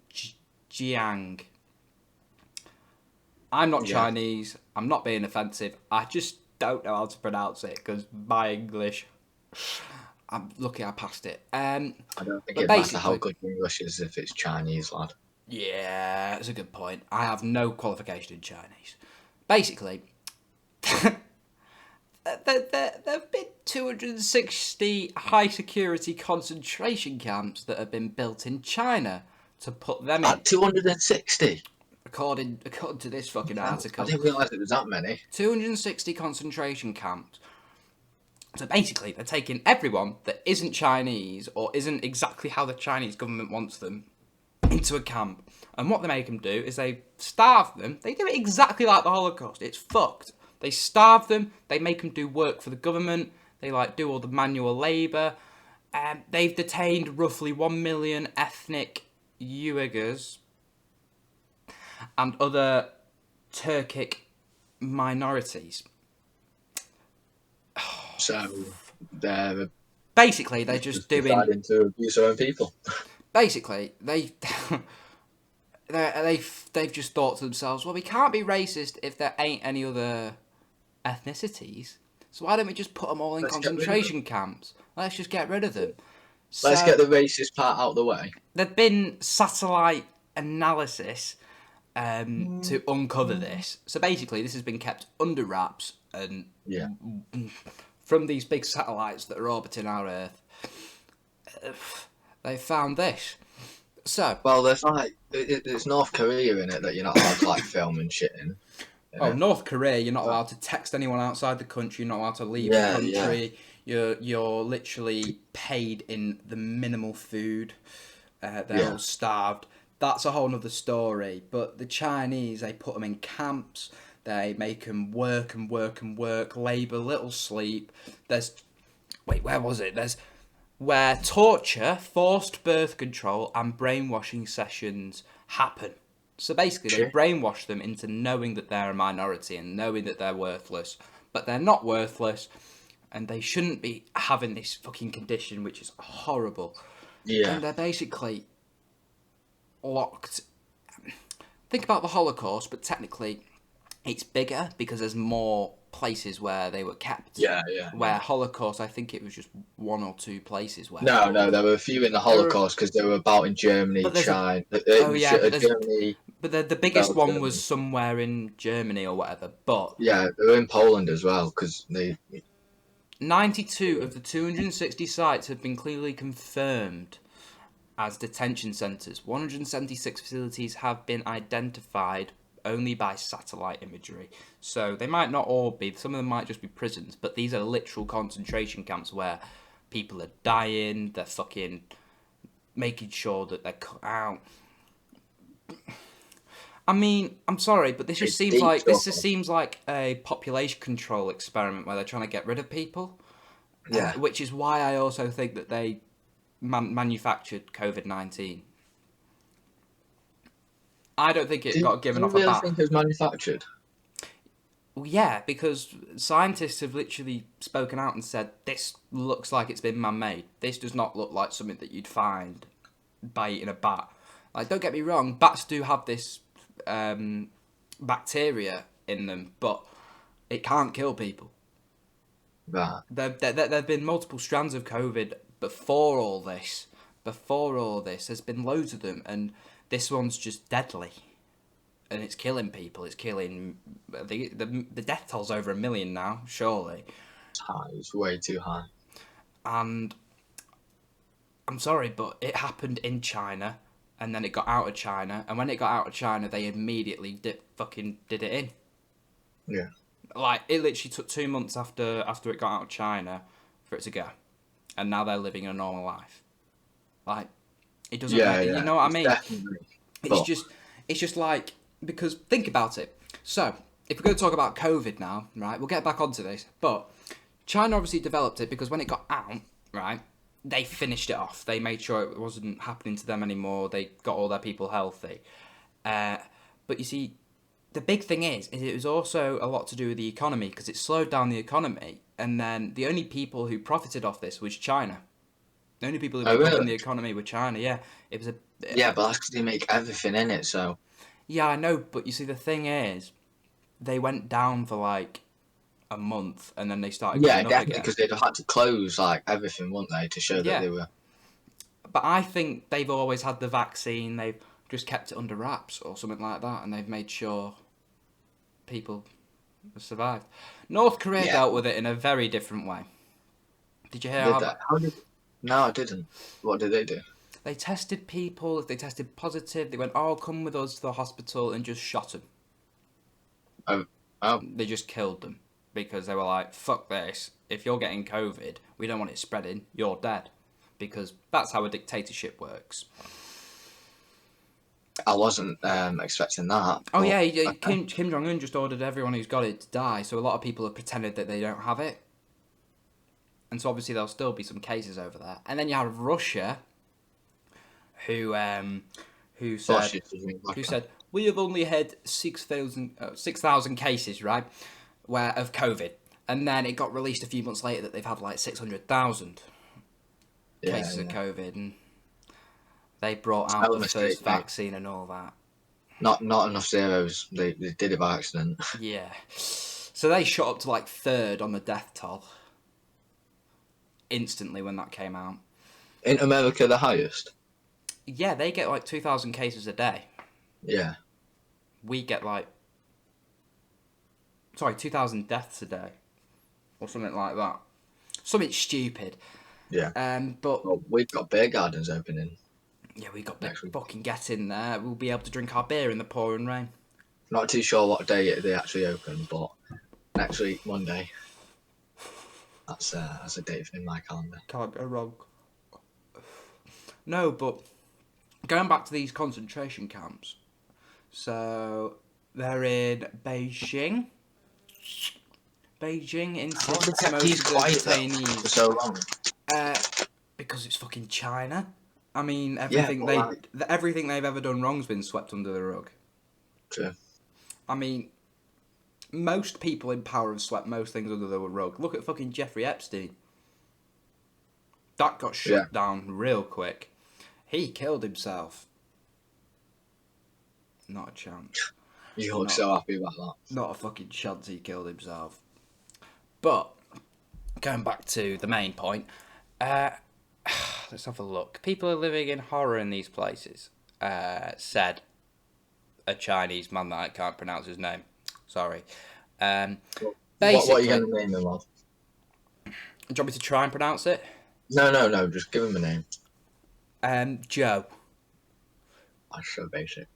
I'm not Chinese. I'm not being offensive. I just don't know how to pronounce it because my English... I'm lucky I passed it. I don't think it matters how good your English is if it's Chinese, lad. Yeah, that's a good point. I have no qualification in Chinese. Basically, there have been 260 high-security concentration camps that have been built in China to put them in. 260? According to this fucking article. I didn't realise it was that many. 260 concentration camps. So basically, they're taking everyone that isn't Chinese or isn't exactly how the Chinese government wants them into a camp. And what they make them do is they starve them. They do it exactly like the Holocaust. It's fucked. They starve them. They make them do work for the government. They do all the manual labour. They've detained roughly 1 million ethnic Uyghurs and other Turkic minorities. So they're basically just doing to abuse their own people. Basically, they've just thought to themselves, well, we can't be racist if there ain't any other ethnicities. So why don't we just put them all in concentration camps? Let's just get rid of them. Let's get the racist part out of the way. There've been satellite analysis to uncover this. So basically, this has been kept under wraps and from these big satellites that are orbiting our Earth. They found this. So there's it's North Korea in it that you're not allowed to film and shit in. North Korea, you're not allowed to text anyone outside the country. You're not allowed to leave the country. Yeah. You're literally paid in the minimal food. They're all starved. That's a whole nother story. But the Chinese, they put them in camps. They make them work and work and work, labour, little sleep. Where was it? There's where torture, forced birth control, and brainwashing sessions happen. So basically, they brainwash them into knowing that they're a minority and knowing that they're worthless. But they're not worthless, and they shouldn't be having this fucking condition, which is horrible. Yeah. And they're basically locked. Think about the Holocaust, but technically it's bigger because there's more places where they were kept. Where Holocaust, I think it was just 1 or 2 places where. No, there were a few in the Holocaust because they were about in Germany, China. Germany. But the biggest one was somewhere in Germany or whatever. But yeah, they were in Poland as well because they. 92 of the 260 sites have been clearly confirmed as detention centres. 176 facilities have been identified only by satellite imagery. So they might not all be, some of them might just be prisons, but these are literal concentration camps where people are dying, they're fucking making sure that they're cut out. I mean, I'm sorry, but this just seems like a population control experiment where they're trying to get rid of people. Yeah. Which is why I also think that they manufactured COVID-19. I don't think it got given off a bat. Do you really think it was manufactured? Well, yeah, because scientists have literally spoken out and said this looks like it's been man-made. This does not look like something that you'd find by eating a bat. Like, don't get me wrong, bats do have this bacteria in them, but it can't kill people. Right. There've been multiple strands of COVID before all this. Before all this, there's been loads of them, and this one's just deadly. And it's killing people. It's killing the death toll's over 1 million now, surely. It's high. It's way too high. And I'm sorry, but it happened in China, and then it got out of China, and when it got out of China, they immediately did it in. Yeah. Like, it literally took 2 months after it got out of China for it to go, and now they're living a normal life. Like, it doesn't. Yeah, You know what I mean? Definitely. It's just like, because think about it. So, if we're going to talk about COVID now, right, we'll get back onto this. But China obviously developed it because when it got out, right, they finished it off. They made sure it wasn't happening to them anymore. They got all their people healthy. But you see, the big thing is it was also a lot to do with the economy because it slowed down the economy. And then the only people who profited off this was China. The only people who were really? in the economy were China. Yeah, it was Yeah, but that's because they make everything in it, so. Yeah, I know, but you see, the thing is, they went down for like a month, and then they started going up definitely, again. because they'd have had to close like everything, wouldn't they, to show that they were. But I think they've always had the vaccine. They've just kept it under wraps or something like that, and they've made sure people survived. North Korea dealt with it in a very different way. Did you hear No, I didn't. What did they do? They tested people. If they tested positive, they went, "Oh, come with us to the hospital," and just shot them. Oh. They just killed them because they were like, "Fuck this! If you're getting COVID, we don't want it spreading. You're dead," because that's how a dictatorship works. I wasn't expecting that. Oh yeah, Kim Jong Un just ordered everyone who's got it to die. So a lot of people have pretended that they don't have it, and so obviously there'll still be some cases over there. And then you have Russia, who said we have only had 6,000 cases, right, of COVID, and then it got released a few months later that they've had like 600,000 cases of COVID, and they brought out the first vaccine and all that. Not enough zeros. They did it by accident. Yeah, so they shot up to like third on the death toll instantly when that came out. In America, the highest. Yeah, they get like 2,000 cases a day. Yeah. We get 2,000 deaths a day, or something like that. Something stupid. Yeah. But we've got beer gardens opening. Yeah, we got to fucking get in there. We'll be able to drink our beer in the pouring rain. Not too sure what day they actually open, but next week, Monday. That's a date in my calendar. Can't go wrong. No, but going back to these concentration camps. So they're in Beijing. Beijing in most of the detainees for so long. Because it's fucking China. I mean, everything they've ever done wrong's been swept under the rug. True. I mean, most people in power have swept most things under the rug. Look at fucking Jeffrey Epstein. That got shut down real quick. He killed himself. Not a chance. You look so happy about that. Not a fucking chance he killed himself. But, going back to the main point, let's have a look. People are living in horror in these places, said a Chinese man that I can't pronounce his name. Sorry. What are you going to name him of? Do you want me to try and pronounce it? No. Just give him a name. Joe. That's so basic.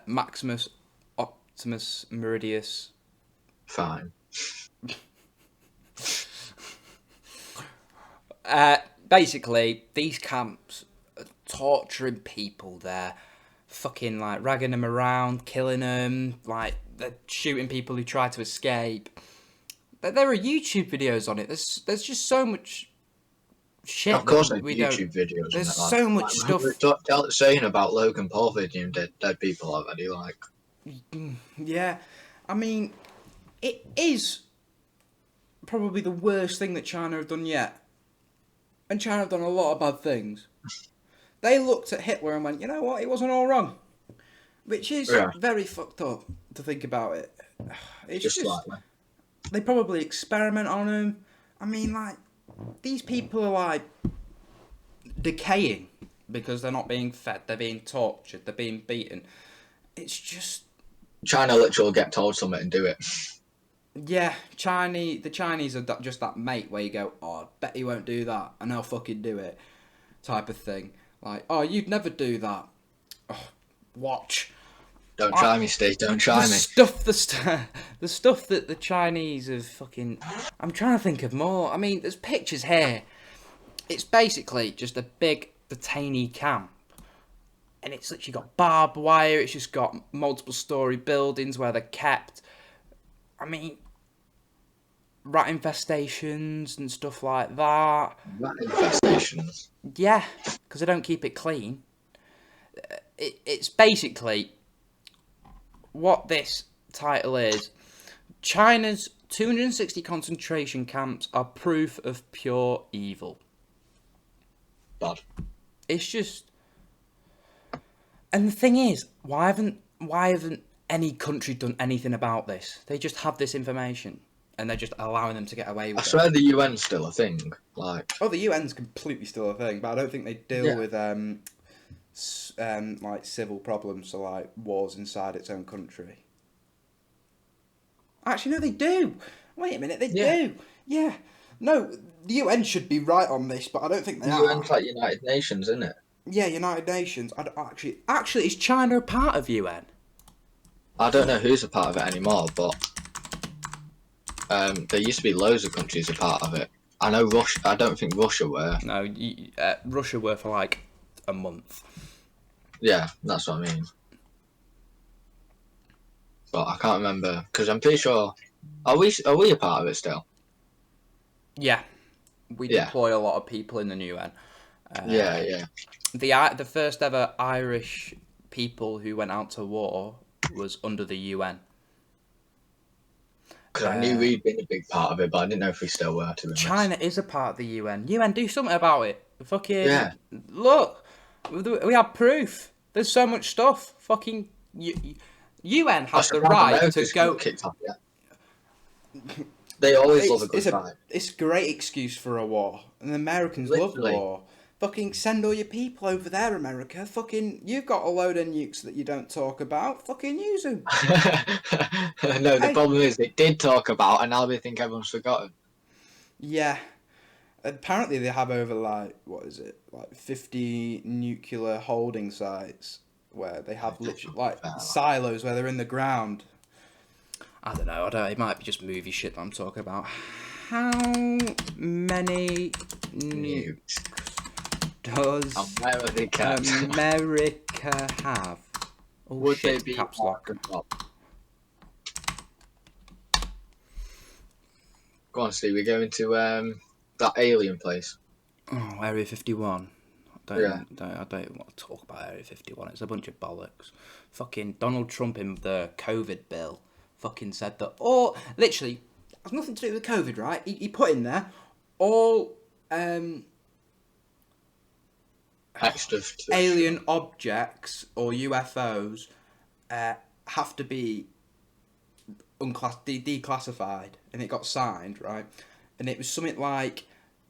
Maximus Optimus Meridius. Fine. Basically, these camps are torturing people. They're fucking like ragging them around, killing them. Like they're shooting people who try to escape. There are YouTube videos on it. There's just so much shit. Of course, there's YouTube videos. There's so much stuff. Saying about Logan Paul videoing dead people already. Like, yeah, I mean, it is probably the worst thing that China have done yet. And China have done a lot of bad things. They looked at Hitler and went, you know what, he wasn't all wrong. Which is very fucked up to think about it. It's just slightly. They probably experiment on him. I mean, like, these people are, like, decaying because they're not being fed, they're being tortured, they're being beaten. It's just... China literally get told something and do it. Yeah, the Chinese are just that mate where you go, oh, I bet he won't do that, and they'll fucking do it, type of thing. Like, oh, you'd never do that. Oh, watch. Don't try me, Steve. Don't try me. The stuff that the Chinese have fucking... I'm trying to think of more. I mean, there's pictures here. It's basically just a big detainee camp. And it's literally got barbed wire. It's just got multiple story buildings where they're kept. I mean, rat infestations and stuff like that. Rat infestations? Yeah, because they don't keep it clean. It's basically... What this title is, China's 260 concentration camps are proof of pure evil. Bad. It's just... And the thing is, why haven't any country done anything about this? They just have this information, and they're just allowing them to get away with it. I swear the UN's still a thing. Like... Oh, the UN's completely still a thing, but I don't think they deal with... like civil problems, so like wars inside its own country. Actually, no, they do. Wait a minute, they do. Yeah. No, the UN should be right on this, but I don't think they are. The UN's like United Nations, isn't it? Yeah, United Nations. Actually, is China a part of UN? I don't know who's a part of it anymore, but there used to be loads of countries a part of it. I know Russia. I don't think Russia were. No, Russia were for like a month. Yeah, that's what I mean. But I can't remember because I'm pretty sure. Are we a part of it still? Yeah, we deploy a lot of people in the UN. Yeah. The first ever Irish people who went out to war was under the UN. Because I knew we'd been a big part of it, but I didn't know if we still were. To be honest. China is a part of the UN. UN, do something about it. Fucking look. We have proof. There's so much stuff. Fucking UN has the right to go. Kicked off, They always love a good fight. It's a great excuse for a war, and the Americans love war. Fucking send all your people over there, America. Fucking, you've got a load of nukes that you don't talk about. Fucking use them. No, the problem is they did talk about, and now they think everyone's forgotten. Yeah. Apparently they have over, like, 50 nuclear holding sites where they have literally, like, silos where they're in the ground. I don't know. It might be just movie shit that I'm talking about. How many nukes does America have? Oh, would shit, they be caps lock. Go on, Steve. We're going to that alien place. Oh, Area 51. I don't want to talk about Area 51. It's a bunch of bollocks. Fucking Donald Trump in the COVID bill fucking said that literally, it has nothing to do with COVID, right? He put in there all alien objects or UFOs have to be declassified, and it got signed, right? And it was something like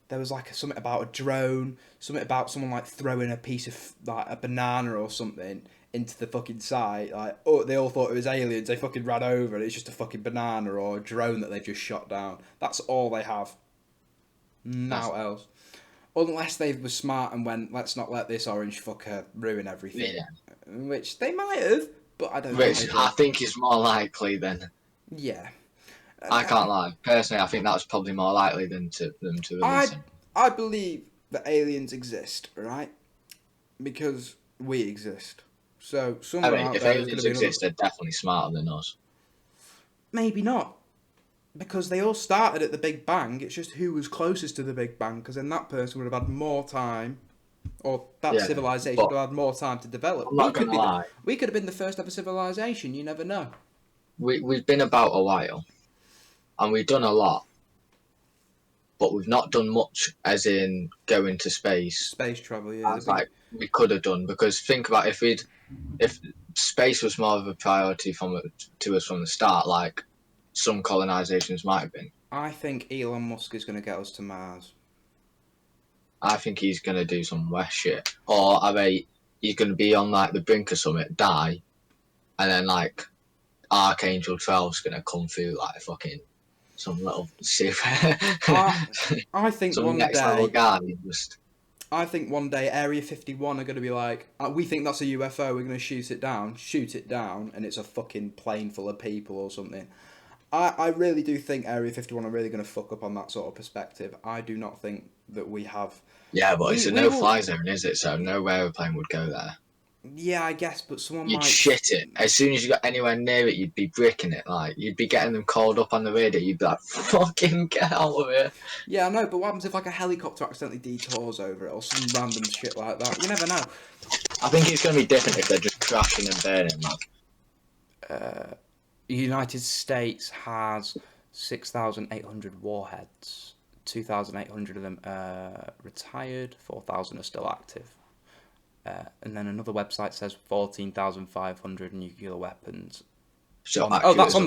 there was like something about a drone, something about someone like throwing a piece of like a banana or something into the fucking site. Like, they all thought it was aliens. They fucking ran over, and it's just a fucking banana or a drone that they've just shot down. That's all they have. Now else. Unless they were smart and went, let's not let this orange fucker ruin everything. Yeah. Which they might have, but I don't think I think it's more likely than... Yeah. I can't lie. Personally, I think that's probably more likely than them to release it. I believe that aliens exist, right? Because we exist. So somewhere out if there aliens exist, they're definitely smarter than us. Maybe not. Because they all started at the Big Bang. It's just who was closest to the Big Bang, because then that person would have had more time, or that civilization would have had more time to develop. I'm not going to lie. We could have been the first ever civilization. You never know. We've been about a while. and we've done a lot, but we've not done much as in going to space. Space travel, yeah. As like we could have done, because think about if space was more of a priority to us from the start, like some colonizations might have been. I think Elon Musk is going to get us to Mars. I think he's going to do some west shit, or he's going to be on like the brink of something, die, and then like Archangel 12's going to come through like fucking some little super. I think some one next day. level guy just. I think one day Area 51 are going to be like, we think that's a UFO, we're going to shoot it down, and it's a fucking plane full of people or something. I really do think Area 51 are really going to fuck up on that sort of perspective. I do not think that we have... Yeah, but it's a no-fly zone, is it? So no aeroplane would go there. Yeah, I guess, but someone you'd might... shit it. As soon as you got anywhere near it, you'd be bricking it. Like, you'd be getting them called up on the radio. You'd be like, fucking get out of here. Yeah, I know, but what happens if like a helicopter accidentally detours over it or some random shit like that? You never know. I think it's going to be different if they're just crashing and burning, man. The United States has 6,800 warheads. 2,800 of them retired, 4,000 are still active. And then another website says 14,500 nuclear weapons. So that's on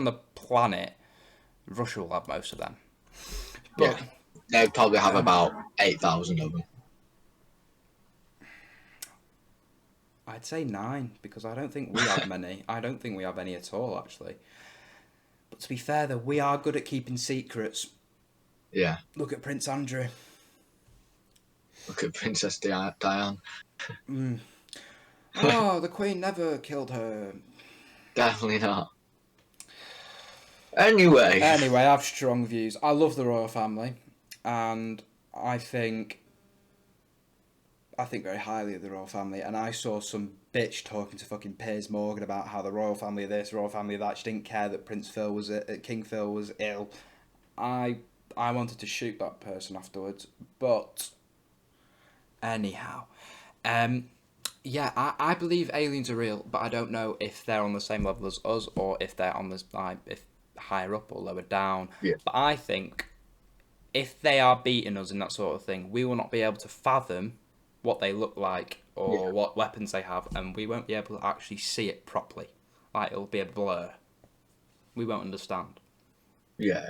the planet. Russia will have most of them. But, yeah, they'd probably have about 8,000 of them. I'd say 9, because I don't think we have many. I don't think we have any at all, actually. But to be fair, though, we are good at keeping secrets. Yeah. Look at Prince Andrew. Look at Princess Diane. Oh, the Queen never killed her. Definitely not. Anyway, I have strong views. I love the royal family, and I think very highly of the royal family. And I saw some bitch talking to fucking Piers Morgan about how the royal family of this, royal family of that. She didn't care that King Phil was ill. I wanted to shoot that person afterwards, but anyhow, yeah, I believe aliens are real, but I don't know if they're on the same level as us or if they're on the if higher up or lower down. Yeah. But I think if they are beating us in that sort of thing, we will not be able to fathom what they look like or what weapons they have, and we won't be able to actually see it properly. Like, it'll be a blur. We won't understand. Yeah.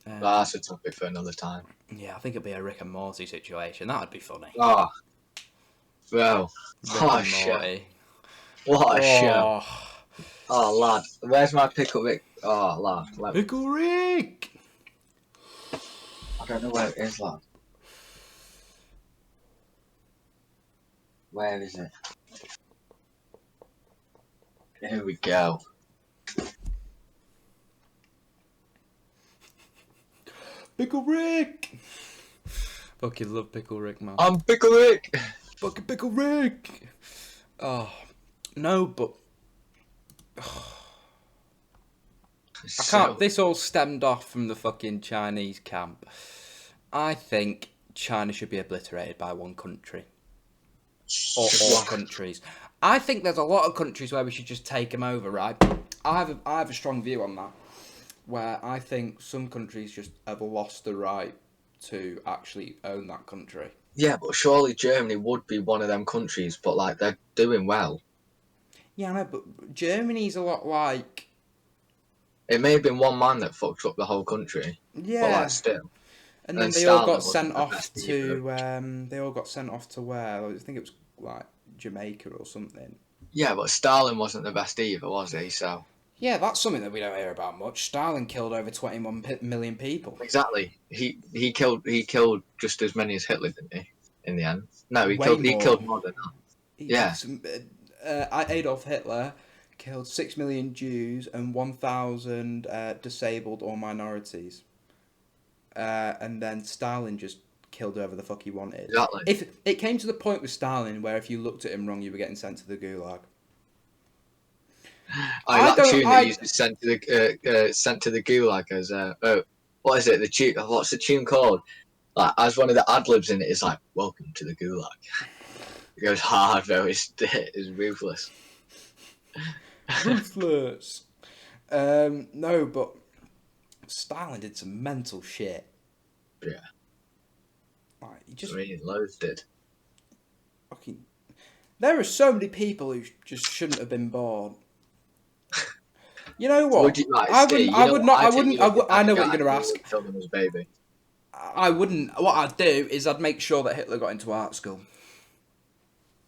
That's a topic for another time. Yeah, I think it'd be a Rick and Morty situation. That would be funny. Oh, bro. What a show. What a show. Oh, lad. Where's my Pickle Rick? Oh, lad. Pickle Rick! I don't know where it is, lad. Where is it? Here we go. Pickle Rick! Fucking love Pickle Rick, man. I'm Pickle Rick! Fucking Pickle Rick! Oh, no, but... I can't... This all stemmed off from the fucking Chinese camp. I think China should be obliterated by one country. Or all countries. I think there's a lot of countries where we should just take them over, right? I have a strong view on that. Where I think some countries just have lost the right to actually own that country. Yeah, but surely Germany would be one of them countries, but like they're doing well. Yeah, I know, but Germany's a lot like... It may have been one man that fucked up the whole country. Yeah. But like still. And then they all got sent off to... they all got sent off to where? I think it was like Jamaica or something. Yeah, but Stalin wasn't the best either, was he? So... Yeah, that's something that we don't hear about much. Stalin killed over 21 million people. Exactly. He killed just as many as Hitler, didn't he? In the end, no, he killed more than that. Adolf Hitler killed 6 million Jews and 1,000 disabled or minorities. And then Stalin just killed whoever the fuck he wanted. Exactly. If it came to the point with Stalin where if you looked at him wrong, you were getting sent to the gulag. That tune that used to sent to the gulag as what is it? The tune. What's the tune called? Like as one of the ad libs in it is like, "Welcome to the gulag." It goes hard though. It's ruthless. Ruthless. No, but Stalin did some mental shit. Yeah. Like, he just... I mean, loads did. Fucking... There are so many people who just shouldn't have been born. You know what? Would you, like, I Steve, wouldn't. I know what you're going to ask. Killed him as a baby. I wouldn't. What I'd do is I'd make sure that Hitler got into art school.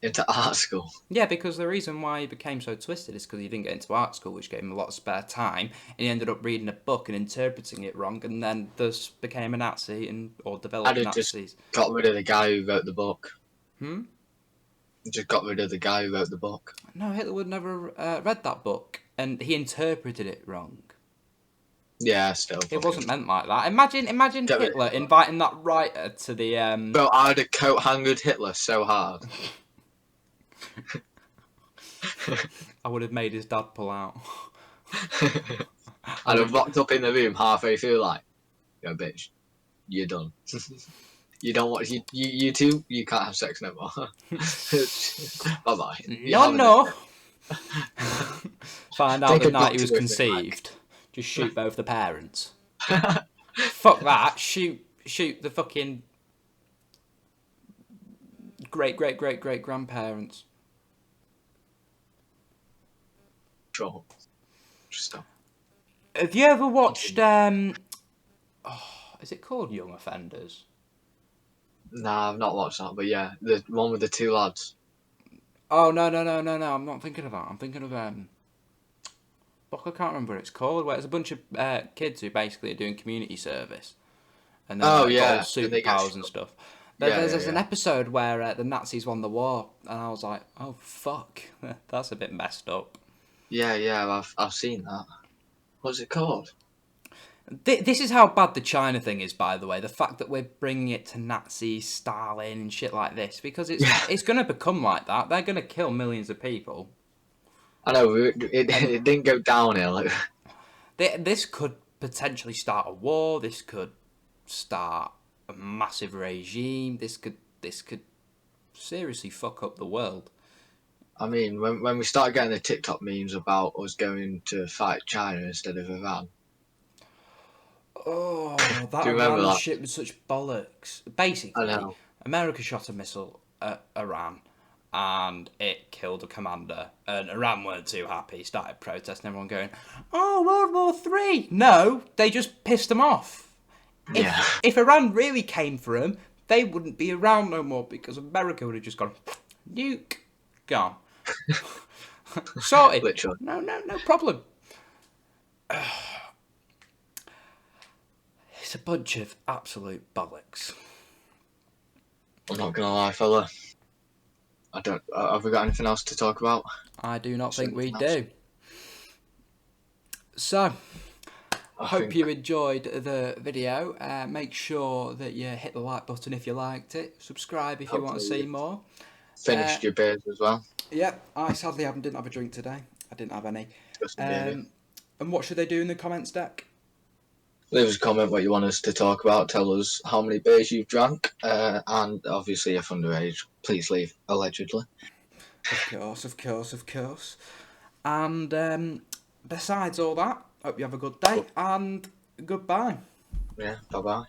Into art school? Yeah, because the reason why he became so twisted is because he didn't get into art school, which gave him a lot of spare time, and he ended up reading a book and interpreting it wrong, and then thus became a Nazi or developed Nazis. Just got rid of the guy who wrote the book. Hmm? Just got rid of the guy who wrote the book. No, Hitler would never read that book, and he interpreted it wrong. Yeah, still. It wasn't meant like that. Imagine Hitler inviting that writer to the... Bro, I'd have coat-hangered Hitler so hard. I would have made his dad pull out. I'd have locked up in the room halfway through like, yo, bitch, you're done. You don't want... You two, you can't have sex no more. Bye-bye. No. Find out the night he was conceived. Just shoot both the parents. Fuck that. Shoot the fucking great grandparents. Sure. Stop. Have you ever watched is it called Young Offenders? Nah, I've not watched that, but yeah, the one with the two lads. Oh no! I'm not thinking of that. I'm thinking of fuck, I can't remember what it's called. Where it's a bunch of kids who basically are doing community service, and then got all superpowers and stuff. There's an episode where the Nazis won the war, and I was like, oh fuck, that's a bit messed up. Yeah, I've seen that. What's it called? This is how bad the China thing is, by the way. The fact that we're bringing it to Nazi, Stalin, and shit like this, because it's going to become like that. They're going to kill millions of people. I know, it didn't go downhill. This could potentially start a war. This could start a massive regime. This could seriously fuck up the world. I mean, when we started getting the TikTok memes about us going to fight China instead of Iran. Oh, that Iran shit was such bollocks. Basically, America shot a missile at Iran, and it killed a commander. And Iran weren't too happy, started protesting, everyone going, oh, World War III. No, they just pissed them off. If Iran really came for them, they wouldn't be around no more, because America would have just gone, nuke, gone. Sorted. Literally. No problem. It's a bunch of absolute bollocks. I'm not gonna lie, fella. Have we got anything else to talk about? I do not think we do. So, I hope you enjoyed the video. Make sure that you hit the like button if you liked it. Subscribe if you want to see more. Finished your beers as well? Yeah, I sadly didn't have a drink today. I didn't have any. And what should they do in the comments, Deck? Leave us a comment what you want us to talk about. Tell us how many beers you've drank. And obviously, if underage, please leave allegedly. Of course. And besides all that, hope you have a good day and goodbye. Yeah, bye-bye.